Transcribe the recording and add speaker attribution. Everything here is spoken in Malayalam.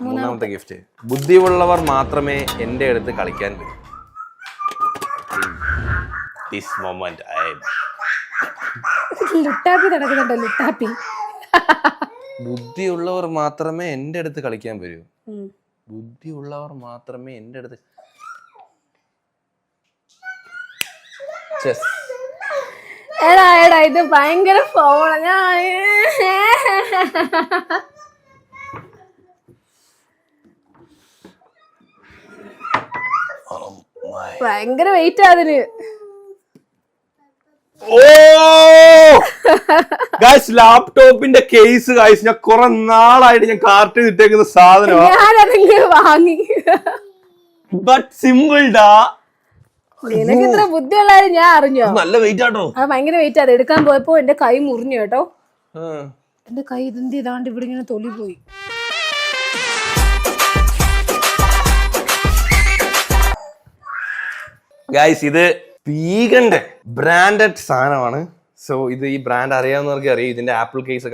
Speaker 1: മൂന്നാമത്തെ ഗിഫ്റ്റ്. ബുദ്ധിയുള്ളവർ മാത്രമേ എന്റെ അടുത്ത് കളിക്കാൻ വരൂ. This moment I am. ബുദ്ധിയുള്ളവർ മാത്രമേ എന്റെ അടുത്ത് കളിക്കാൻ വരൂ. ബുദ്ധിയുള്ളവർ മാത്രമേ എന്റെ അടുത്ത്.
Speaker 2: എടാ ഇത് ഭയങ്കര ഫോണാ. ഭയങ്കര വെയിറ്റ് അതിന്.
Speaker 1: ലാപ്ടോപ്പിന്റെ കേസ് ഗൈസ്, ഞാൻ കുറെ നാളായിട്ട് ഞാൻ കാർട്ട് ഇട്ടേക്കുന്ന സാധനമാണ്.
Speaker 2: ഞാനതെങ്ങനെ വാങ്ങി?
Speaker 1: ബട്ട് സിമ്പിൾ ഡാ.
Speaker 2: നിനക്ക് ഇത്ര ബുദ്ധിയുള്ളവരും ഞാൻ അറിഞ്ഞോ?
Speaker 1: നല്ല വെയിറ്റ് ആട്ടോ.
Speaker 2: അത് ഭയങ്കര വെയിറ്റ്. അത് എടുക്കാൻ പോയപ്പോ എന്റെ കൈ മുറിഞ്ഞു കേട്ടോ. എന്റെ കൈ ഇതെന്ത് ഇതാണ്ട് ഇവിടെ ഇങ്ങനെ തൊലി പോയി.
Speaker 1: ഗൈസ് ഇത് വീഗന്റെ ബ്രാൻഡഡ് സാധനമാണ്. സോ ഇത് ഈ ബ്രാൻഡ് അറിയാവുന്നവർക്ക് അറിയാം. ഇതിന്റെ ആപ്പിൾ കേസ്